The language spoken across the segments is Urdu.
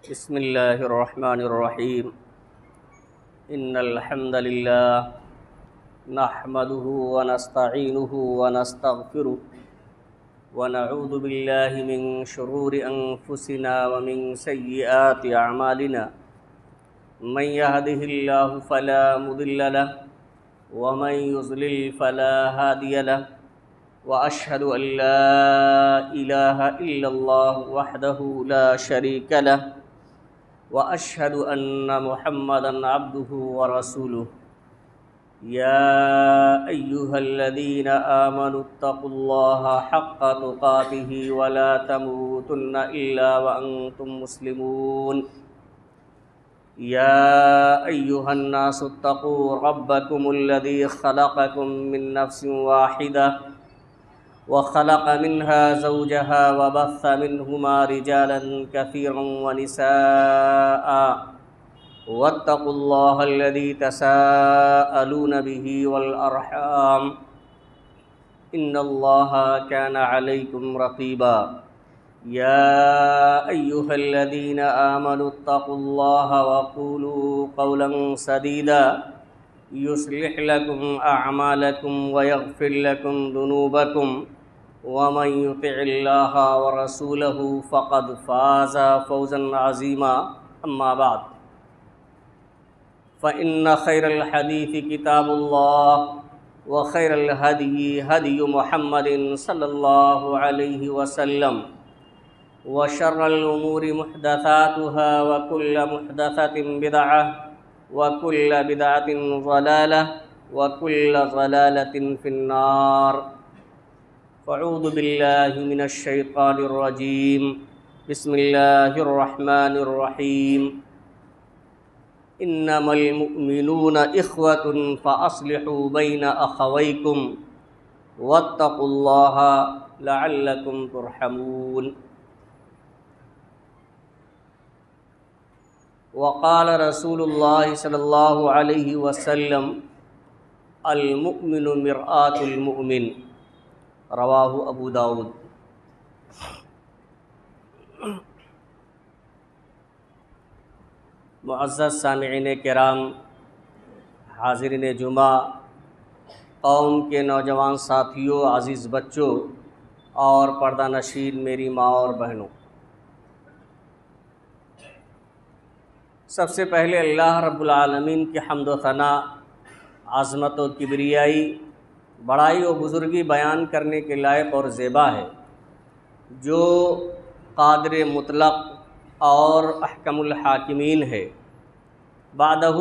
بسم اللہ الرحمن الرحیم ان الحمد للہ نحمده ونستعینه ونستغفره ونعوذ باللہ من شرور انفسنا ومن سیئات اعمالنا من يهده الله فلا مضل له ومن يضلل فلا هادي له وأشهد أن لا إله إلا الله وحده لا شريك له وأشهد أن محمدًا عبده ورسوله يا أيها الذين آمنوا اتقوا الله حق تقاته ولا تموتن إلا وأنتم مسلمون يا أيها الناس اتقوا ربكم الذي خلقكم من نفس واحدة وخلق منها زوجها وبث منهما رجالا كثيرا ونساء واتقوا الله الذي تساءلون به والأرحام إن الله كان عليكم رقيبا يا أيها الذين آمنوا اتقوا الله وقولوا قولا سديدا يصلح لكم أعمالكم ويغفر لكم ذنوبكم ومن يطع الله ورسوله فقد فاز فوزا عظيما أما بعد فإن خير الحديث كتاب الله وخير الهدي هدي محمد صلى الله عليه وسلم وشر الأمور محدثاتها وكل محدثة بدعة وكل بدعة ضلالة وكل ضلالة في النار فاعوذ بالله من الشيطان الرجيم بسم الله الرحمن الرحيم انما المؤمنون اخوة فاصلحوا بين اخويكم واتقوا الله لعلكم ترحمون وقال رسول الله صلى الله عليه وسلم المؤمن مرآة المؤمن رواہ ابو داؤد۔ معزز سامعین کرام، حاضرین جمعہ، قوم کے نوجوان ساتھیوں، عزیز بچوں اور پردہ نشین میری ماں اور بہنوں، سب سے پہلے اللہ رب العالمین کی حمد و ثنا، عظمت و کبریائی، بڑائی و بزرگی بیان کرنے کے لائق اور زیبا ہے، جو قادر مطلق اور احکم الحاکمین ہے۔ بعدہ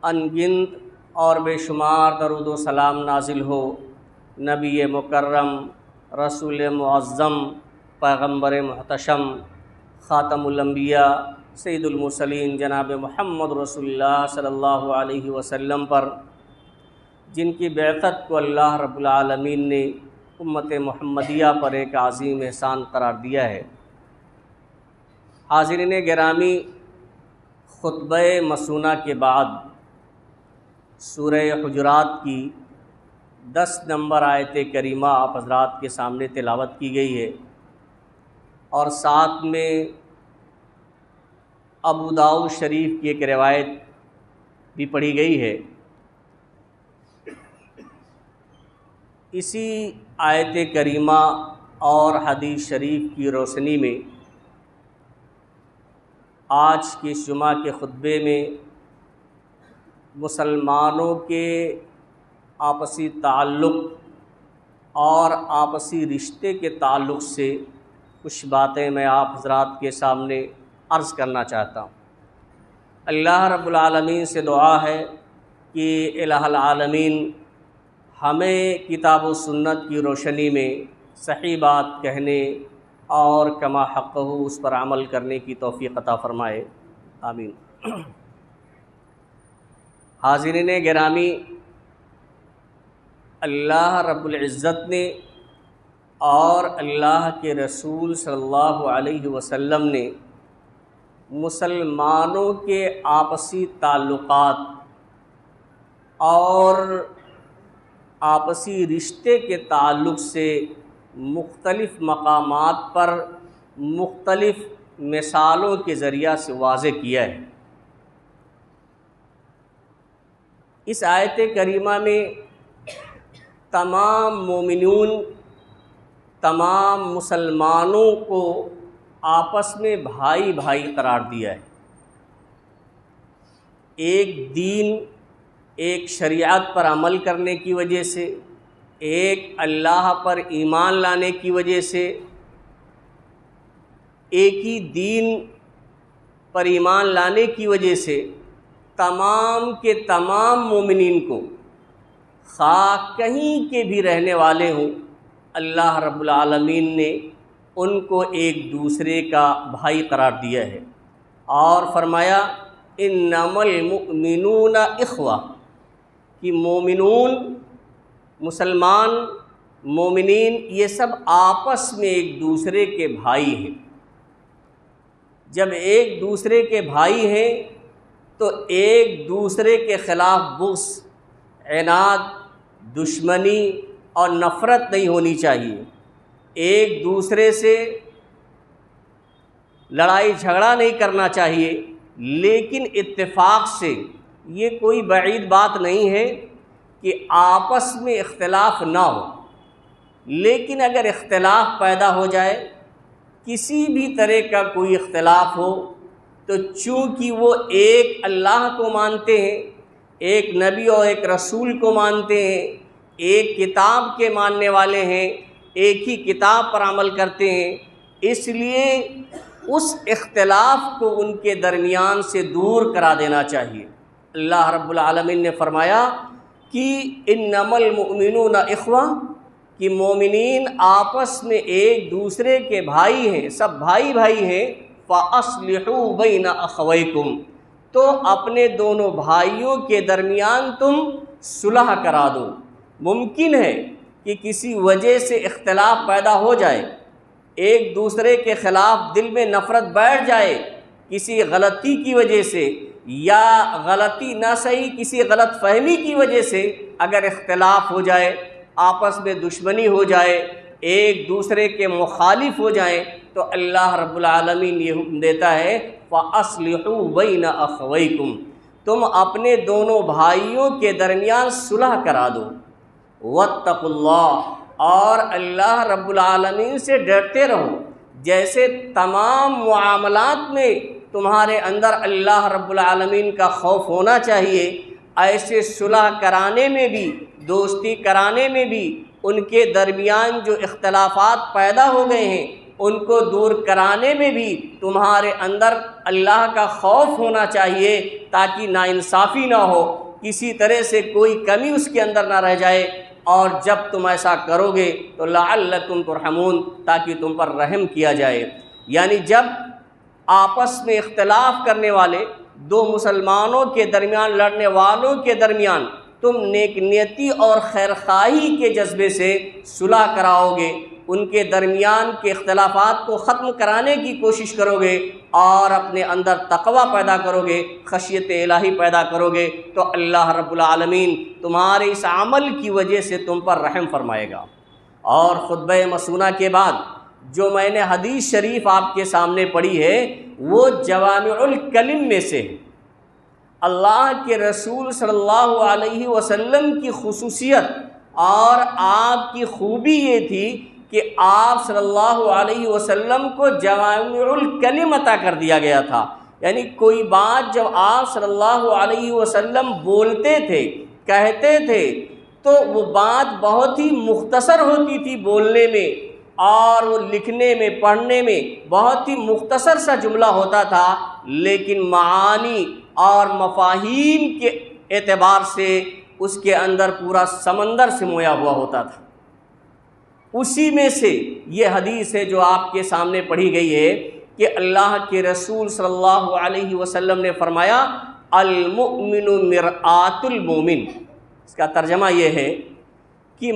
ان گنت اور بے شمار درود و سلام نازل ہو نبی مکرم، رسول معظم، پیغمبر محتشم، خاتم الانبیاء، سید المرسلین جناب محمد رسول اللہ صلی اللہ علیہ وسلم پر، جن کی بعثت کو اللہ رب العالمین نے امت محمدیہ پر ایک عظیم احسان قرار دیا ہے۔ حاضرین گرامی، خطبہ مسونہ کے بعد سورہ حجرات کی 10 نمبر آیت کریمہ آپ حضرات کے سامنے تلاوت کی گئی ہے، اور ساتھ میں ابو داؤد شریف کی ایک روایت بھی پڑھی گئی ہے۔ اسی آیت کریمہ اور حدیث شریف کی روشنی میں آج کے جمعہ کے خطبے میں مسلمانوں کے آپسی تعلق اور آپسی رشتے کے تعلق سے کچھ باتیں میں آپ حضرات کے سامنے عرض کرنا چاہتا ہوں۔ اللہ رب العالمین سے دعا ہے کہ الہ العالمین ہمیں کتاب و سنت کی روشنی میں صحیح بات کہنے اور کما حقہ اس پر عمل کرنے کی توفیق عطا فرمائے، آمین۔ حاضرین گرامی، اللہ رب العزت نے اور اللہ کے رسول صلی اللہ علیہ وسلم نے مسلمانوں کے آپسی تعلقات اور آپسی رشتے کے تعلق سے مختلف مقامات پر مختلف مثالوں کے ذریعہ سے واضح کیا ہے۔ اس آیت کریمہ میں تمام مومنون، تمام مسلمانوں کو آپس میں بھائی بھائی قرار دیا ہے۔ ایک دین، ایک شریعت پر عمل کرنے کی وجہ سے، ایک اللہ پر ایمان لانے کی وجہ سے، ایک ہی دین پر ایمان لانے کی وجہ سے تمام کے تمام مومنین کو، خواہ کہیں کے بھی رہنے والے ہوں، اللہ رب العالمین نے ان کو ایک دوسرے کا بھائی قرار دیا ہے، اور فرمایا انما المؤمنون اخوہ، کہ مومنون، مسلمان، مومنین یہ سب آپس میں ایک دوسرے کے بھائی ہیں۔ جب ایک دوسرے کے بھائی ہیں تو ایک دوسرے کے خلاف بغض، عناد، دشمنی اور نفرت نہیں ہونی چاہیے۔ ایک دوسرے سے لڑائی جھگڑا نہیں کرنا چاہیے، لیکن اتفاق سے، یہ کوئی بعید بات نہیں ہے کہ آپس میں اختلاف نہ ہو، لیکن اگر اختلاف پیدا ہو جائے، کسی بھی طرح کا کوئی اختلاف ہو، تو چونکہ وہ ایک اللہ کو مانتے ہیں، ایک نبی اور ایک رسول کو مانتے ہیں، ایک کتاب کے ماننے والے ہیں، ایک ہی کتاب پر عمل کرتے ہیں، اس لیے اس اختلاف کو ان کے درمیان سے دور کرا دینا چاہیے۔ اللہ رب العالمین نے فرمایا کہ انما المؤمنون اخوہ، کہ مومنین آپس میں ایک دوسرے کے بھائی ہیں، سب بھائی بھائی ہیں۔ فَأَصْلِحُوا بَيْنَ أَخَوَيْكُمْ، تو اپنے دونوں بھائیوں کے درمیان تم صلح کرا دو۔ ممکن ہے کہ کسی وجہ سے اختلاف پیدا ہو جائے، ایک دوسرے کے خلاف دل میں نفرت بیٹھ جائے، کسی غلطی کی وجہ سے، یا غلطی نہ صحیح کسی غلط فہمی کی وجہ سے اگر اختلاف ہو جائے، آپس میں دشمنی ہو جائے، ایک دوسرے کے مخالف ہو جائیں، تو اللہ رب العالمین یہ حکم دیتا ہے فَأَصْلِحُوا بَيْنَ أَخَوَيْكُمْ، تم اپنے دونوں بھائیوں کے درمیان صلح کرا دو۔ وَاتَّقُوا اللَّهَ، اور اللہ رب العالمین سے ڈرتے رہو۔ جیسے تمام معاملات میں تمہارے اندر اللہ رب العالمین کا خوف ہونا چاہیے، ایسے صلح کرانے میں بھی، دوستی کرانے میں بھی، ان کے درمیان جو اختلافات پیدا ہو گئے ہیں ان کو دور کرانے میں بھی تمہارے اندر اللہ کا خوف ہونا چاہیے، تاکہ ناانصافی نہ ہو، کسی طرح سے کوئی کمی اس کے اندر نہ رہ جائے۔ اور جب تم ایسا کرو گے تو لعلکم ترحمون، تاکہ تم پر رحم کیا جائے۔ یعنی جب آپس میں اختلاف کرنے والے دو مسلمانوں کے درمیان، لڑنے والوں کے درمیان تم نیک نیتی اور خیرخواہی کے جذبے سے صلح کراؤ گے، ان کے درمیان کے اختلافات کو ختم کرانے کی کوشش کرو گے، اور اپنے اندر تقوی پیدا کرو گے، خشیت الہی پیدا کرو گے، تو اللہ رب العالمین تمہارے اس عمل کی وجہ سے تم پر رحم فرمائے گا۔ اور خطبہ مسونہ کے بعد جو میں نے حدیث شریف آپ کے سامنے پڑھی ہے، وہ جوامع الکلم میں سے ہے۔ اللہ کے رسول صلی اللہ علیہ وسلم کی خصوصیت اور آپ کی خوبی یہ تھی کہ آپ صلی اللہ علیہ وسلم کو جوامع الکلم عطا کر دیا گیا تھا۔ یعنی کوئی بات جب آپ صلی اللہ علیہ وسلم بولتے تھے، کہتے تھے، تو وہ بات بہت ہی مختصر ہوتی تھی بولنے میں، اور وہ لکھنے میں، پڑھنے میں بہت ہی مختصر سا جملہ ہوتا تھا، لیکن معانی اور مفاہیم کے اعتبار سے اس کے اندر پورا سمندر سمویا ہوا ہوتا تھا۔ اسی میں سے یہ حدیث ہے جو آپ کے سامنے پڑھی گئی ہے کہ اللہ کے رسول صلی اللہ علیہ وسلم نے فرمایا المؤمن مرآت المومن۔ اس کا ترجمہ یہ ہے کہ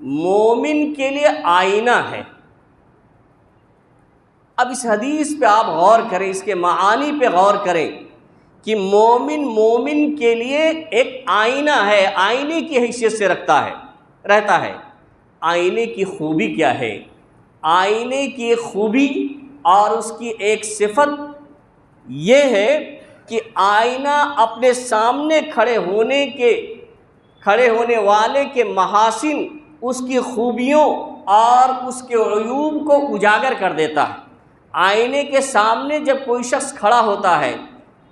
مومن کے لیے آئینہ ہے۔ اب اس حدیث پہ آپ غور کریں، اس کے معانی پہ غور کریں کہ مومن کے لیے ایک آئینہ ہے، آئینے کی حیثیت سے رہتا ہے۔ آئینے کی خوبی کیا ہے؟ آئینے کی خوبی اور اس کی ایک صفت یہ ہے کہ آئینہ اپنے سامنے کھڑے ہونے والے کے محاسن، اس کی خوبیوں اور اس کے عیوب کو اجاگر کر دیتا ہے۔ آئینے کے سامنے جب کوئی شخص کھڑا ہوتا ہے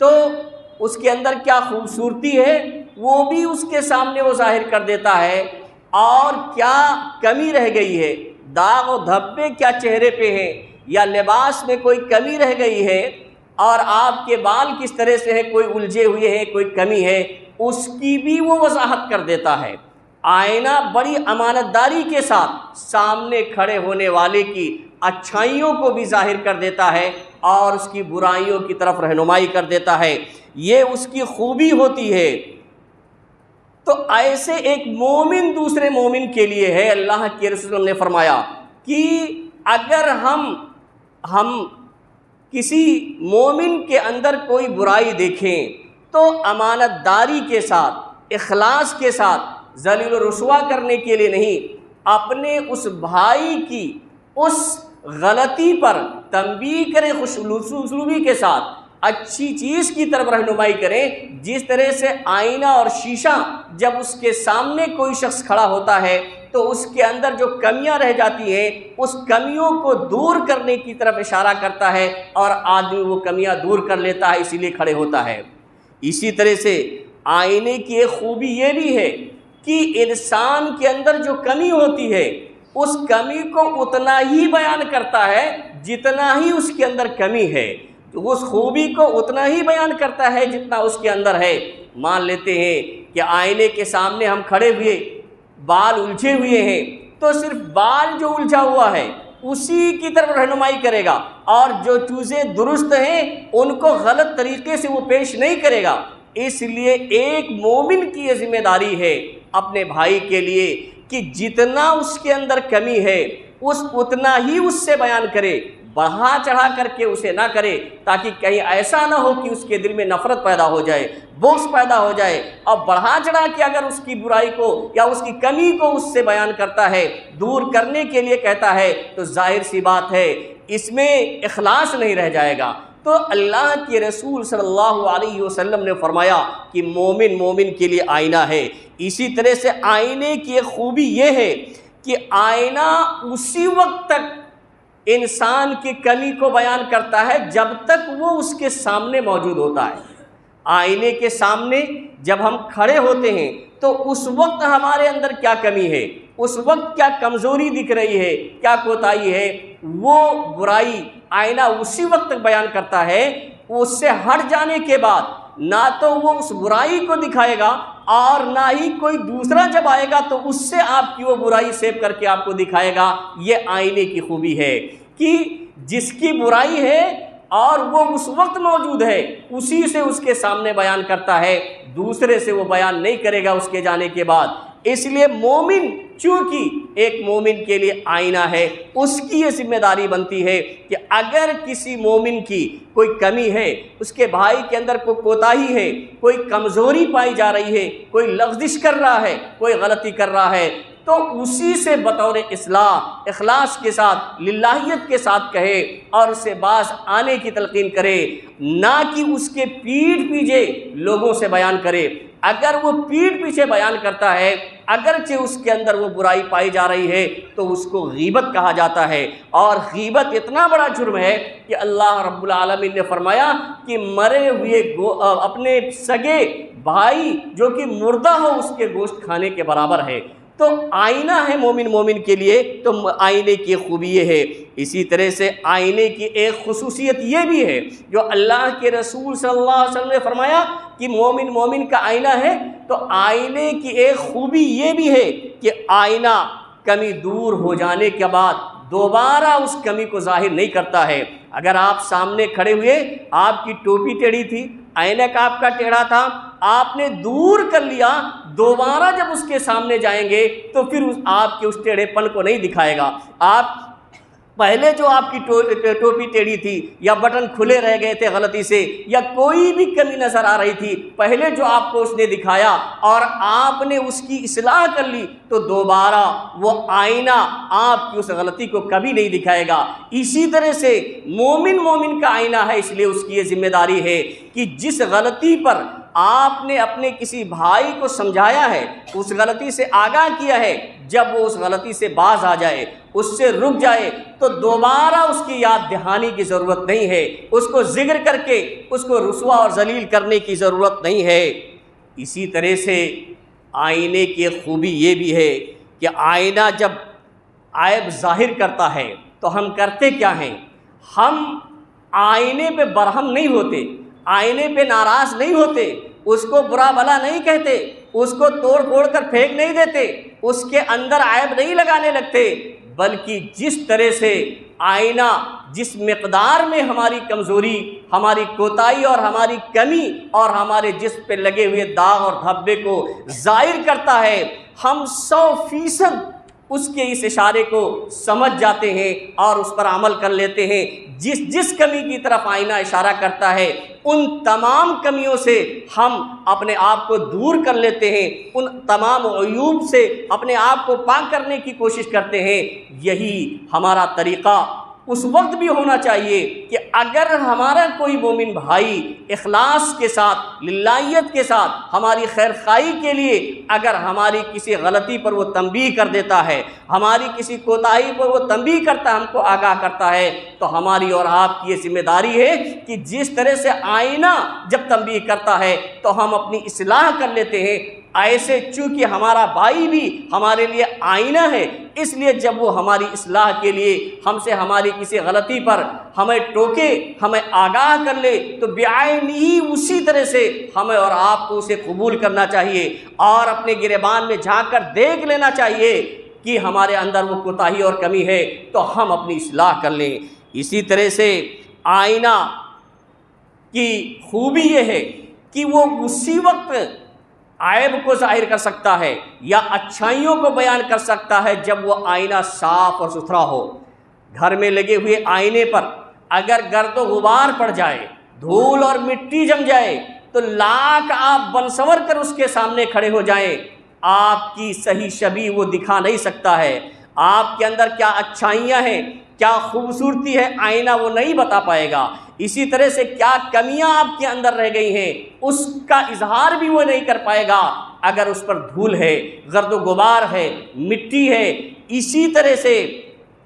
تو اس کے اندر کیا خوبصورتی ہے وہ بھی اس کے سامنے وہ ظاہر کر دیتا ہے، اور کیا کمی رہ گئی ہے، داغ و دھبے کیا چہرے پہ ہیں، یا لباس میں کوئی کمی رہ گئی ہے، اور آپ کے بال کس طرح سے ہے، کوئی الجھے ہوئے ہیں، کوئی کمی ہے، اس کی بھی وہ وضاحت کر دیتا ہے۔ آئینہ بڑی امانت داری کے ساتھ سامنے کھڑے ہونے والے کی اچھائیوں کو بھی ظاہر کر دیتا ہے اور اس کی برائیوں کی طرف رہنمائی کر دیتا ہے، یہ اس کی خوبی ہوتی ہے۔ تو ایسے ایک مومن دوسرے مومن کے لیے ہے، اللہ کے رسول نے فرمایا کہ اگر ہم کسی مومن کے اندر کوئی برائی دیکھیں تو امانت داری کے ساتھ، اخلاص کے ساتھ، ذلیل و رسوا کرنے کے لیے نہیں، اپنے اس بھائی کی اس غلطی پر تنبیہ کریں، خوش اسلوبی کے ساتھ اچھی چیز کی طرف رہنمائی کریں۔ جس طرح سے آئینہ اور شیشہ جب اس کے سامنے کوئی شخص کھڑا ہوتا ہے تو اس کے اندر جو کمیاں رہ جاتی ہیں اس کمیوں کو دور کرنے کی طرف اشارہ کرتا ہے، اور آدمی وہ کمیاں دور کر لیتا ہے، اسی لیے کھڑے ہوتا ہے۔ اسی طرح سے آئینے کی ایک خوبی یہ بھی ہے کہ انسان کے اندر جو کمی ہوتی ہے اس کمی کو اتنا ہی بیان کرتا ہے جتنا ہی اس کے اندر کمی ہے، اس خوبی کو اتنا ہی بیان کرتا ہے جتنا اس کے اندر ہے۔ مان لیتے ہیں کہ آئینے کے سامنے ہم کھڑے ہوئے، بال الجھے ہوئے ہیں، تو صرف بال جو الجھا ہوا ہے اسی کی طرف رہنمائی کرے گا، اور جو چیزیں درست ہیں ان کو غلط طریقے سے وہ پیش نہیں کرے گا۔ اس لیے ایک مومن کی یہ ذمہ داری ہے اپنے بھائی کے لیے کہ جتنا اس کے اندر کمی ہے اتنا ہی اس سے بیان کرے، بڑھا چڑھا کر کے اسے نہ کرے، تاکہ کہیں ایسا نہ ہو کہ اس کے دل میں نفرت پیدا ہو جائے، بغض پیدا ہو جائے۔ اور بڑھا چڑھا کے اگر اس کی برائی کو یا اس کی کمی کو اس سے بیان کرتا ہے، دور کرنے کے لیے کہتا ہے، تو ظاہر سی بات ہے اس میں اخلاص نہیں رہ جائے گا۔ تو اللہ کے رسول صلی اللہ علیہ وسلم نے فرمایا کہ مومن کے لیے آئینہ ہے۔ اسی طرح سے آئینے کی ایک خوبی یہ ہے کہ آئینہ اسی وقت تک انسان کی کمی کو بیان کرتا ہے جب تک وہ اس کے سامنے موجود ہوتا ہے۔ آئینے کے سامنے جب ہم کھڑے ہوتے ہیں تو اس وقت ہمارے اندر کیا کمی ہے، اس وقت کیا کمزوری دکھ رہی ہے، کیا کوتاہی ہے، وہ برائی آئینہ اسی وقت تک بیان کرتا ہے۔ اس سے ہٹ جانے کے بعد نہ تو وہ اس برائی کو دکھائے گا، اور نہ ہی کوئی دوسرا جب آئے گا تو اس سے آپ کی وہ برائی سیو کر کے آپ کو دکھائے گا۔ یہ آئینے کی خوبی ہے کہ جس کی برائی ہے اور وہ اس وقت موجود ہے اسی سے اس کے سامنے بیان کرتا ہے، دوسرے سے وہ بیان نہیں کرے گا اس کے جانے کے بعد۔ اس لیے مومن چونکہ ایک مومن کے لیے آئینہ ہے، اس کی یہ ذمہ داری بنتی ہے کہ اگر کسی مومن کی کوئی کمی ہے، اس کے بھائی کے اندر کوئی کوتاہی ہے، کوئی کمزوری پائی جا رہی ہے، کوئی لغزش کر رہا ہے، کوئی غلطی کر رہا ہے، تو اسی سے بطور اصلاح اخلاص کے ساتھ للہیت کے ساتھ کہے اور اسے باز آنے کی تلقین کرے، نہ کہ اس کے پیٹھ پیچھے لوگوں سے بیان کرے۔ اگر وہ پیٹھ پیچھے بیان کرتا ہے، اگرچہ اس کے اندر وہ برائی پائی جا رہی ہے، تو اس کو غیبت کہا جاتا ہے، اور غیبت اتنا بڑا جرم ہے کہ اللہ رب العالمین نے فرمایا کہ مرے ہوئے اپنے سگے بھائی جو کہ مردہ ہو اس کے گوشت کھانے کے برابر ہے۔ تو آئینہ ہے مومن کے لیے، تو آئینے کی خوبی یہ ہے۔ اسی طرح سے آئینے کی ایک خصوصیت یہ بھی ہے جو اللہ کے رسول صلی اللہ علیہ وسلم نے فرمایا کہ مومن کا آئینہ ہے، تو آئینے کی ایک خوبی یہ بھی ہے کہ آئینہ کمی دور ہو جانے کے بعد دوبارہ اس کمی کو ظاہر نہیں کرتا ہے۔ اگر آپ سامنے کھڑے ہوئے، آپ کی ٹوپی ٹیڑھی تھی، عینک آپ کا ٹیڑھا تھا، آپ نے دور کر لیا، دوبارہ جب اس کے سامنے جائیں گے تو پھر آپ کے اس ٹیڑھے پن کو نہیں دکھائے گا۔ آپ پہلے جو آپ کی ٹوپی ٹیڑھی تھی یا بٹن کھلے رہ گئے تھے غلطی سے یا کوئی بھی کمی نظر آ رہی تھی، پہلے جو آپ کو اس نے دکھایا اور آپ نے اس کی اصلاح کر لی، تو دوبارہ وہ آئینہ آپ کی اس غلطی کو کبھی نہیں دکھائے گا۔ اسی طرح سے مومن کا آئینہ ہے، اس لیے اس کی یہ ذمہ داری ہے کہ جس غلطی پر آپ نے اپنے کسی بھائی کو سمجھایا ہے، اس غلطی سے آگاہ کیا ہے، جب وہ اس غلطی سے باز آ جائے، اس سے رک جائے، تو دوبارہ اس کی یاد دہانی کی ضرورت نہیں ہے، اس کو ذکر کر کے اس کو رسوا اور ذلیل کرنے کی ضرورت نہیں ہے۔ اسی طرح سے آئینے کی خوبی یہ بھی ہے کہ آئینہ جب عیب ظاہر کرتا ہے تو ہم کرتے کیا ہیں؟ ہم آئینے پہ برہم نہیں ہوتے، آئینے پہ ناراض نہیں ہوتے، اس کو برا بھلا نہیں کہتے، اس کو توڑ پھوڑ کر پھینک نہیں دیتے، اس کے اندر عیب نہیں لگانے لگتے، بلکہ جس طرح سے آئینہ جس مقدار میں ہماری کمزوری، ہماری کوتاہی اور ہماری کمی اور ہمارے جسم پہ لگے ہوئے داغ اور دھبے کو ظاہر کرتا ہے، ہم 100% اس کے اس اشارے کو سمجھ جاتے ہیں اور اس پر عمل کر لیتے ہیں۔ جس کمی کی طرف آئینہ اشارہ کرتا ہے، ان تمام کمیوں سے ہم اپنے آپ کو دور کر لیتے ہیں، ان تمام عیوب سے اپنے آپ کو پاک کرنے کی کوشش کرتے ہیں۔ یہی ہمارا طریقہ اس وقت بھی ہونا چاہیے کہ اگر ہمارا کوئی مومن بھائی اخلاص کے ساتھ، للہیت کے ساتھ، ہماری خیر خواہی کے لیے اگر ہماری کسی غلطی پر وہ تنبیہ کر دیتا ہے، ہماری کسی کوتاہی پر وہ تنبیہ کرتا ہے، ہم کو آگاہ کرتا ہے، تو ہماری اور آپ کی یہ ذمہ داری ہے کہ جس طرح سے آئینہ جب تنبیہ کرتا ہے تو ہم اپنی اصلاح کر لیتے ہیں، ایسے چونکہ ہمارا بھائی بھی ہمارے لیے آئینہ ہے، اس لیے جب وہ ہماری اصلاح کے لیے ہم سے ہماری کسی غلطی پر ہمیں ٹوکے، ہمیں آگاہ کر لے، تو بعین ہی اسی طرح سے ہمیں اور آپ کو اسے قبول کرنا چاہیے اور اپنے گریبان میں جھانک کر دیکھ لینا چاہیے کہ ہمارے اندر وہ کوتاہی اور کمی ہے تو ہم اپنی اصلاح کر لیں۔ اسی طرح سے آئینہ کی خوبی یہ ہے کہ وہ اسی وقت عیب کو ظاہر کر سکتا ہے یا اچھائیوں کو بیان کر سکتا ہے جب وہ آئینہ صاف اور ستھرا ہو۔ گھر میں لگے ہوئے آئینے پر اگر گرد و غبار پڑ جائے، دھول اور مٹی جم جائے، تو لاکھ آپ بنسور کر اس کے سامنے کھڑے ہو جائیں، آپ کی صحیح شبیہ وہ دکھا نہیں سکتا ہے۔ آپ کے اندر کیا اچھائیاں ہیں، کیا خوبصورتی ہے، آئینہ وہ نہیں بتا پائے گا۔ اسی طرح سے کیا کمیاں آپ کے اندر رہ گئی ہیں، اس کا اظہار بھی وہ نہیں کر پائے گا اگر اس پر دھول ہے، گرد و غبار ہے، مٹی ہے۔ اسی طرح سے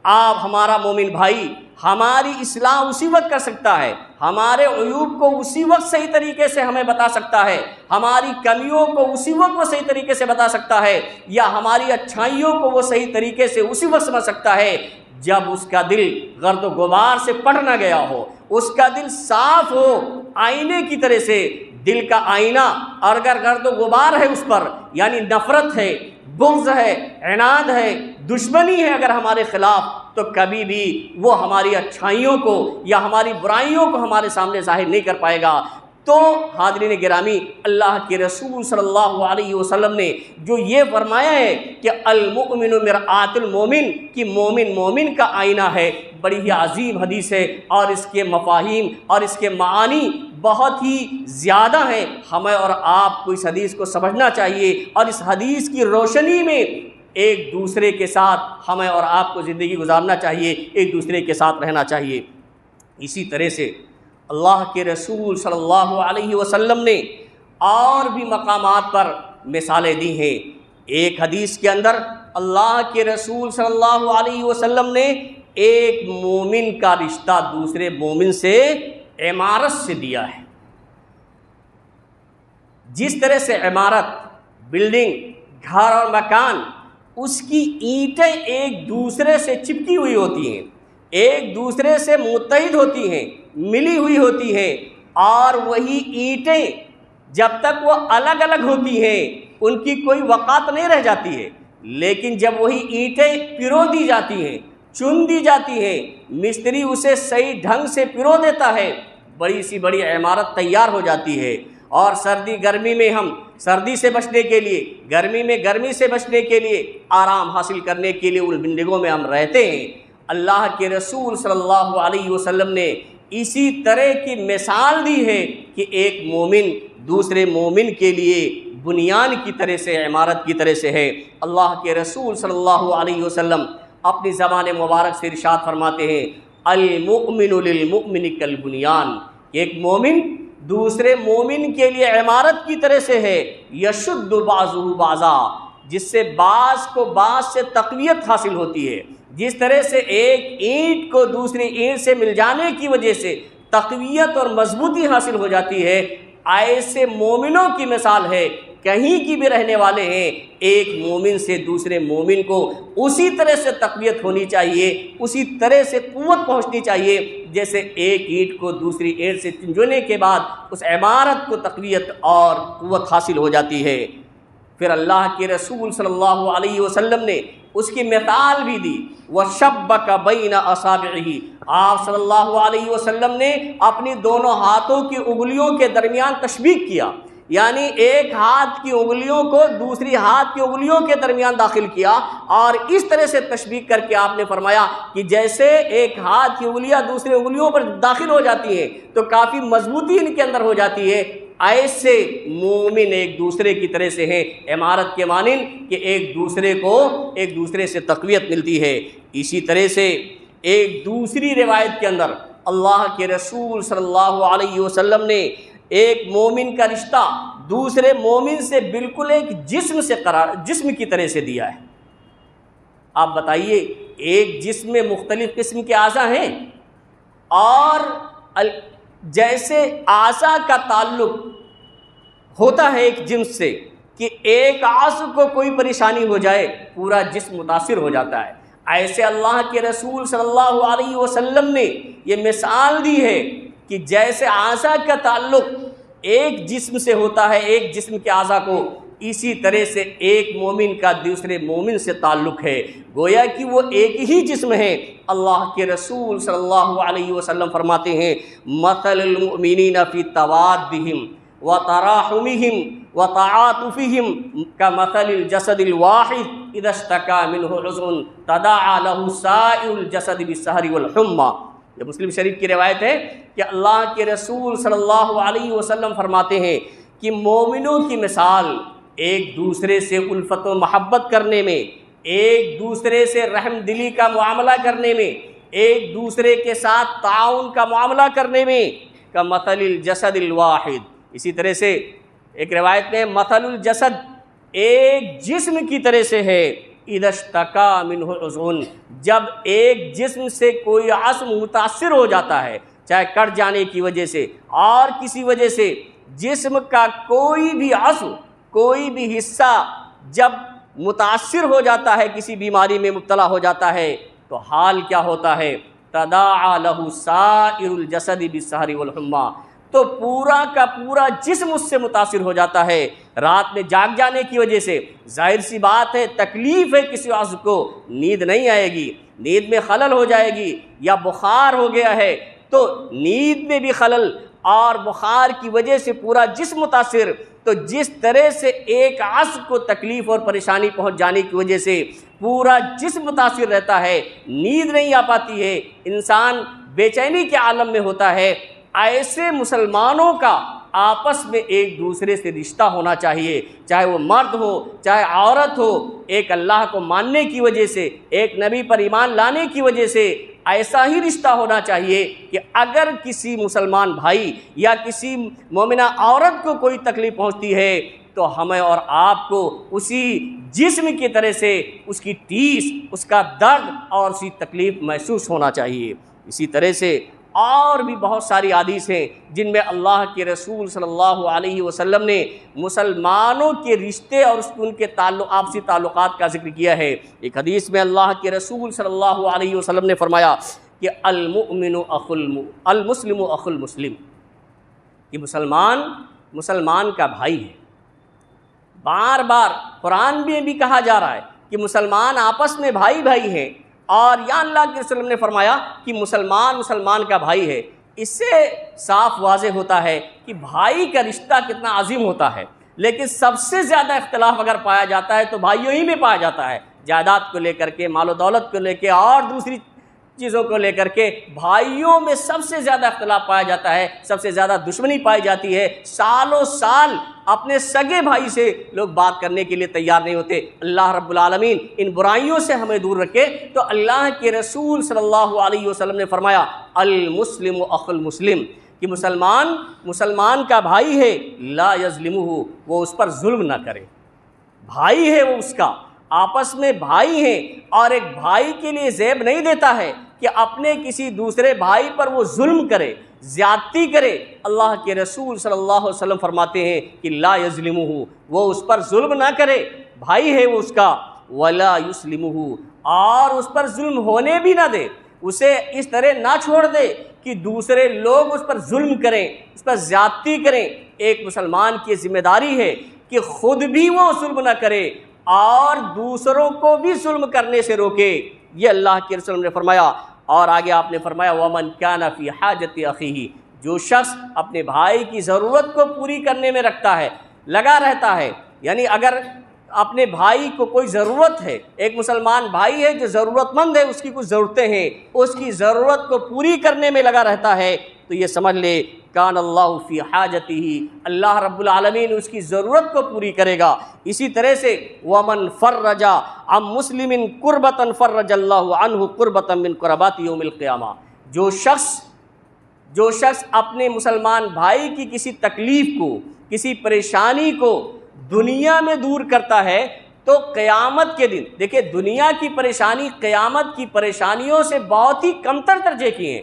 آپ ہمارا مومن بھائی ہماری اصلاح اسی وقت کر سکتا ہے، ہمارے عیوب کو اسی وقت صحیح طریقے سے ہمیں بتا سکتا ہے، ہماری کمیوں کو اسی وقت وہ صحیح طریقے سے بتا سکتا ہے، یا ہماری اچھائیوں کو وہ صحیح طریقے سے اسی وقت سمجھ سکتا ہے جب اس کا دل گرد و غبار سے پٹ نہ گیا ہو، اس کا دل صاف ہو، آئینے کی طرح سے دل کا آئینہ، اور اگر گرد و غبار ہے اس پر، یعنی نفرت ہے، بغض ہے، عناد ہے، دشمنی ہے اگر ہمارے خلاف، تو کبھی بھی وہ ہماری اچھائیوں کو یا ہماری برائیوں کو ہمارے سامنے ظاہر نہیں کر پائے گا۔ تو حاضرین گرامی، اللہ کے رسول صلی اللہ علیہ وسلم نے جو یہ فرمایا ہے کہ المؤمن مرآۃ المومن، کہ مومن مومن کا آئینہ ہے، بڑی ہی عظیم حدیث ہے، اور اس کے مفاہیم اور اس کے معانی بہت ہی زیادہ ہیں۔ ہمیں اور آپ کو اس حدیث کو سمجھنا چاہیے اور اس حدیث کی روشنی میں ایک دوسرے کے ساتھ ہمیں اور آپ کو زندگی گزارنا چاہیے، ایک دوسرے کے ساتھ رہنا چاہیے۔ اسی طرح سے اللہ کے رسول صلی اللہ علیہ وسلم نے اور بھی مقامات پر مثالیں دی ہیں۔ ایک حدیث کے اندر اللہ کے رسول صلی اللہ علیہ وسلم نے ایک مومن کا رشتہ دوسرے مومن سے عمارت سے دیا ہے۔ جس طرح سے عمارت، بلڈنگ، گھر اور مکان، اس کی اینٹیں ایک دوسرے سے چپکی ہوئی ہوتی ہیں، ایک دوسرے سے متحد ہوتی ہیں، ملی ہوئی ہوتی ہیں، اور وہی اینٹیں جب تک وہ الگ الگ ہوتی ہیں ان کی کوئی وقعت نہیں رہ جاتی ہے، لیکن جب وہی اینٹیں پرو دی جاتی ہیں، چن دی جاتی ہیں، مستری اسے صحیح ڈھنگ سے پرو دیتا ہے، بڑی سی بڑی عمارت تیار ہو جاتی ہے۔ اور سردی گرمی میں ہم سردی سے بچنے کے لیے، گرمی میں گرمی سے بچنے کے لیے، آرام حاصل کرنے کے لیے ان بلڈنگوں میں ہم رہتے ہیں، اللہ کے رسول صلی اللہ علیہ وسلم نے اسی طرح کی مثال دی ہے کہ ایک مومن دوسرے مومن کے لیے بنیان کی طرح سے، عمارت کی طرح سے ہے۔ اللہ کے رسول صلی اللہ علیہ وسلم اپنی زبان مبارک سے ارشاد فرماتے ہیں، المؤمن للمؤمن کالبنیان، ایک مومن دوسرے مومن کے لیے عمارت کی طرح سے ہے، یشد بعضہ بعضا، جس سے بعض کو بعض سے تقویت حاصل ہوتی ہے۔ جس طرح سے ایک اینٹ کو دوسری اینٹ سے مل جانے کی وجہ سے تقویت اور مضبوطی حاصل ہو جاتی ہے، ایسے مومنوں کی مثال ہے، کہیں کی بھی رہنے والے ہیں، ایک مومن سے دوسرے مومن کو اسی طرح سے تقویت ہونی چاہیے، اسی طرح سے قوت پہنچنی چاہیے جیسے ایک اینٹ کو دوسری اینٹ سے جوڑنے کے بعد اس عمارت کو تقویت اور قوت حاصل ہو جاتی ہے۔ پھر اللہ کے رسول صلی اللہ علیہ وسلم نے اس کی مثال بھی دی، وَشَبَّكَ بَيْنَ أَصَابِعِهِ، آپ صلی اللہ علیہ وسلم نے اپنی دونوں ہاتھوں کی انگلیوں کے درمیان تشبیہ کیا، یعنی ایک ہاتھ کی انگلیوں کو دوسری ہاتھ کی انگلیوں کے درمیان داخل کیا، اور اس طرح سے تشبیہ کر کے آپ نے فرمایا کہ جیسے ایک ہاتھ کی انگلیاں دوسری انگلیوں پر داخل ہو جاتی ہیں تو کافی مضبوطی ان کے اندر ہو جاتی ہے، ایسے مومن ایک دوسرے کی طرح سے ہیں، عمارت کے مانند کہ ایک دوسرے سے تقویت ملتی ہے۔ اسی طرح سے ایک دوسری روایت کے اندر اللہ کے رسول صلی اللہ علیہ وسلم نے ایک مومن کا رشتہ دوسرے مومن سے بالکل ایک جسم کی طرح سے دیا ہے۔ آپ بتائیے، ایک جسم میں مختلف قسم کے اعضاء ہیں، اور جیسے اعضاء کا تعلق ہوتا ہے ایک جسم سے کہ ایک عضو کو کوئی پریشانی ہو جائے پورا جسم متاثر ہو جاتا ہے، ایسے اللہ کے رسول صلی اللہ علیہ وسلم نے یہ مثال دی ہے کہ جیسے اعضاء کا تعلق ایک جسم سے ہوتا ہے، ایک جسم کے اعضاء کو، اسی طرح سے ایک مومن کا دوسرے مومن سے تعلق ہے، گویا کہ وہ ایک ہی جسم ہے۔ اللہ کے رسول صلی اللہ علیہ وسلم فرماتے ہیں، مثل المؤمنین فی توادہم وتراحمہم وتعاطفہم کمثل الجسد الواحد اذا اشتکا منہ عضو تداعی لہ سائر الجسد بالسہر والحمى۔ یہ مسلم شریف کی روایت ہے کہ اللہ کے رسول صلی اللہ علیہ وسلم فرماتے ہیں کہ مومنوں کی مثال ایک دوسرے سے الفت و محبت کرنے میں، ایک دوسرے سے رحم دلی کا معاملہ کرنے میں، ایک دوسرے کے ساتھ تعاون کا معاملہ کرنے میں، کمثل الجسد الواحد، اسی طرح سے ایک روایت میں مثل الجسد، ایک جسم کی طرح سے ہے، اذا اشتکا منہ عضو، جب ایک جسم سے کوئی عضو متاثر ہو جاتا ہے، چاہے کٹ جانے کی وجہ سے اور کسی وجہ سے، جسم کا کوئی بھی عضو، کوئی بھی حصہ جب متاثر ہو جاتا ہے، کسی بیماری میں مبتلا ہو جاتا ہے، تو حال کیا ہوتا ہے، تداعی لہ سائر الجسد بالسہر والحمى، تو پورا کا پورا جسم اس سے متاثر ہو جاتا ہے۔ رات میں جاگ جانے کی وجہ سے ظاہر سی بات ہے، تکلیف ہے، کسی عضو کو نیند نہیں آئے گی، نیند میں خلل ہو جائے گی، یا بخار ہو گیا ہے تو نیند میں بھی خلل، اور بخار کی وجہ سے پورا جسم متاثر، تو جس طرح سے ایک عضو کو تکلیف اور پریشانی پہنچ جانے کی وجہ سے پورا جسم متاثر رہتا ہے، نیند نہیں آ پاتی ہے، انسان بے چینی کے عالم میں ہوتا ہے، ایسے مسلمانوں کا آپس میں ایک دوسرے سے رشتہ ہونا چاہیے، چاہے وہ مرد ہو چاہے عورت ہو، ایک اللہ کو ماننے کی وجہ سے، ایک نبی پر ایمان لانے کی وجہ سے ایسا ہی رشتہ ہونا چاہیے کہ اگر کسی مسلمان بھائی یا کسی مومنہ عورت کو کوئی تکلیف پہنچتی ہے تو ہمیں اور آپ کو اسی جسم کی طرح سے اس کی ٹیس، اس کا درد اور اسی تکلیف محسوس ہونا چاہیے۔ اسی طرح سے اور بھی بہت ساری حدیث ہیں جن میں اللہ کے رسول صلی اللہ علیہ وسلم نے مسلمانوں کے رشتے اور ان کے آپسی تعلقات کا ذکر کیا ہے۔ ایک حدیث میں اللہ کے رسول صلی اللہ علیہ وسلم نے فرمایا کہ المسلم اخو المسلم، کہ مسلمان کا بھائی ہے۔ بار بار قرآن میں بھی کہا جا رہا ہے کہ مسلمان آپس میں بھائی بھائی ہیں، اور یا اللہ کے رسول نے فرمایا کہ مسلمان کا بھائی ہے۔ اس سے صاف واضح ہوتا ہے کہ بھائی کا رشتہ کتنا عظیم ہوتا ہے، لیکن سب سے زیادہ اختلاف اگر پایا جاتا ہے تو بھائیوں ہی میں پایا جاتا ہے، جائیداد کو لے کر کے، مال و دولت کو لے کے، اور دوسری چیزوں کو لے کر کے بھائیوں میں سب سے زیادہ اختلاف پایا جاتا ہے، سب سے زیادہ دشمنی پائی جاتی ہے۔ سالوں سال اپنے سگے بھائی سے لوگ بات کرنے کے لیے تیار نہیں ہوتے۔ اللہ رب العالمین ان برائیوں سے ہمیں دور رکھے۔ تو اللہ کے رسول صلی اللہ علیہ وسلم نے فرمایا المسلم اخو المسلم، کہ مسلمان کا بھائی ہے، لا یظلمہ، وہ اس پر ظلم نہ کرے، بھائی ہے وہ اس کا، آپس میں بھائی ہیں، اور ایک بھائی کے لیے زیب نہیں دیتا ہے کہ اپنے کسی دوسرے بھائی پر وہ ظلم کرے، زیادتی کرے۔ اللہ کے رسول صلی اللہ علیہ وسلم فرماتے ہیں کہ لا یظلمہ، وہ اس پر ظلم نہ کرے، بھائی ہے وہ اس کا، ولا یسلمہ، اور اس پر ظلم ہونے بھی نہ دے، اسے اس طرح نہ چھوڑ دے کہ دوسرے لوگ اس پر ظلم کریں، اس پر زیادتی کریں۔ ایک مسلمان کی ذمہ داری ہے کہ خود بھی وہ ظلم نہ کرے اور دوسروں کو بھی ظلم کرنے سے روکے، یہ اللہ کے رسول نے فرمایا۔ اور آگے آپ نے فرمایا وَمَنْ كَانَ فِي حَاجَةِ أَخِيهِ، جو شخص اپنے بھائی کی ضرورت کو پوری کرنے میں رکھتا ہے، لگا رہتا ہے، یعنی اگر اپنے بھائی کو کوئی ضرورت ہے، ایک مسلمان بھائی ہے جو ضرورت مند ہے، اس کی کچھ ضرورتیں ہیں، اس کی ضرورت کو پوری کرنے میں لگا رہتا ہے، تو یہ سمجھ لے کان اللہ فی حاجتہ، اللہ رب العالمین اس کی ضرورت کو پوری کرے گا۔ اسی طرح سے ومن فرج عن مسلم کربۃ فرج اللہ عنہ کربۃ من کربات یوم القیامہ، جو شخص اپنے مسلمان بھائی کی کسی تکلیف کو، کسی پریشانی کو دنیا میں دور کرتا ہے، تو قیامت کے دن، دیکھیں دنیا کی پریشانی قیامت کی پریشانیوں سے بہت ہی کمتر درجے کی ہیں۔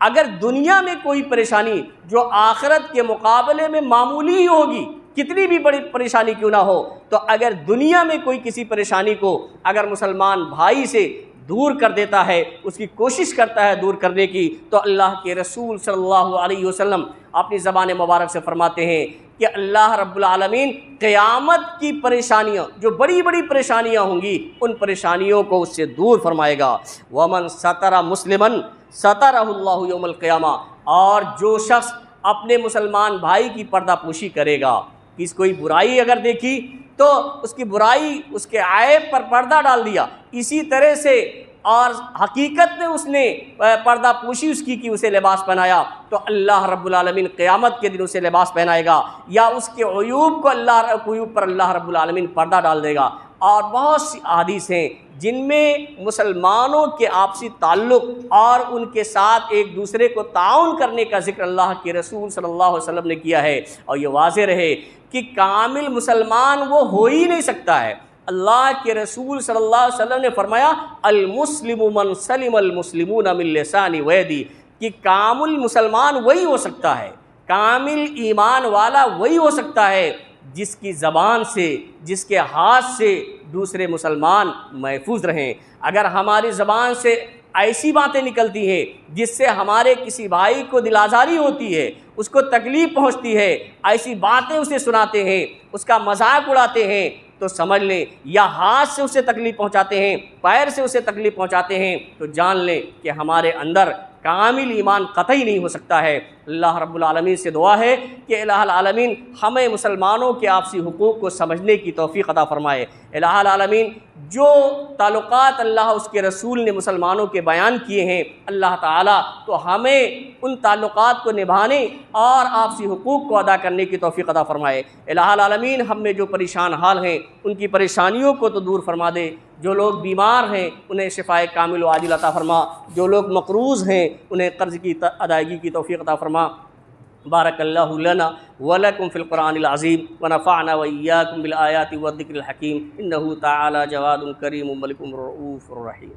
اگر دنیا میں کوئی پریشانی جو آخرت کے مقابلے میں معمولی ہی ہوگی، کتنی بھی بڑی پریشانی کیوں نہ ہو، تو اگر دنیا میں کوئی کسی پریشانی کو اگر مسلمان بھائی سے دور کر دیتا ہے، اس کی کوشش کرتا ہے دور کرنے کی، تو اللہ کے رسول صلی اللہ علیہ وسلم اپنی زبان مبارک سے فرماتے ہیں کہ اللہ رب العالمین قیامت کی پریشانیاں، جو بڑی بڑی پریشانیاں ہوں گی، ان پریشانیوں کو اس سے دور فرمائے گا۔ وَمَنْ سَتَرَ مُسْلِمًا سَتَرَهُ اللَّهُ يَوْمَ الْقِيَامَةِ، اور جو شخص اپنے مسلمان بھائی کی پردہ پوشی کرے گا، کس کوئی برائی اگر دیکھی تو اس کی برائی، اس کے عیب پر پردہ ڈال دیا، اسی طرح سے اور حقیقت میں اس نے پردہ پوشی اس کی اسے لباس پہنایا، تو اللہ رب العالمین قیامت کے دن اسے لباس پہنائے گا، یا اس کے عیوب کو عیوب پر اللہ رب العالمین پردہ ڈال دے گا۔ اور بہت سی احادیث ہیں جن میں مسلمانوں کے آپسی تعلق اور ان کے ساتھ ایک دوسرے کو تعاون کرنے کا ذکر اللہ کے رسول صلی اللہ علیہ وسلم نے کیا ہے، اور یہ واضح رہے کہ کامل مسلمان وہ ہو ہی نہیں سکتا ہے۔ اللہ کے رسول صلی اللہ علیہ وسلم نے فرمایا المسلم من سلم المسلمون من لسان ویدی، کہ کامل مسلمان وہی ہو سکتا ہے، کامل ایمان والا وہی ہو سکتا ہے جس کی زبان سے، جس کے ہاتھ سے دوسرے مسلمان محفوظ رہیں۔ اگر ہماری زبان سے ایسی باتیں نکلتی ہیں جس سے ہمارے کسی بھائی کو دل آزاری ہوتی ہے، اس کو تکلیف پہنچتی ہے، ایسی باتیں اسے سناتے ہیں، اس کا مذاق اڑاتے ہیں، تو سمجھ لیں یا ہاتھ سے اسے تکلیف پہنچاتے ہیں، پیر سے اسے تکلیف پہنچاتے ہیں، تو جان لیں کہ ہمارے اندر کامل ایمان قطعی نہیں ہو سکتا ہے۔ اللہ رب العالمین سے دعا ہے کہ الہ العالمین ہمیں مسلمانوں کے آپسی حقوق کو سمجھنے کی توفیق عطا فرمائے۔ الہ العالمین جو تعلقات اللہ اس کے رسول نے مسلمانوں کے بیان کیے ہیں، اللہ تعالیٰ تو ہمیں ان تعلقات کو نبھانے اور آپسی حقوق کو ادا کرنے کی توفیق عطا فرمائے۔ الہ العالمین ہم میں جو پریشان حال ہیں ان کی پریشانیوں کو تو دور فرما دے، جو لوگ بیمار ہیں انہیں شفائے کامل و عاجل عطا فرما، جو لوگ مقروض ہیں انہیں قرض کی ادائیگی کی توفیق عطا فرما۔ بارک اللہ لنا ولکم فی القرآن العظیم ونفعنا وإیاکم بالآیات والذکر الحکیم، انہ تعالی جواد کریم ملک رؤوف رحیم۔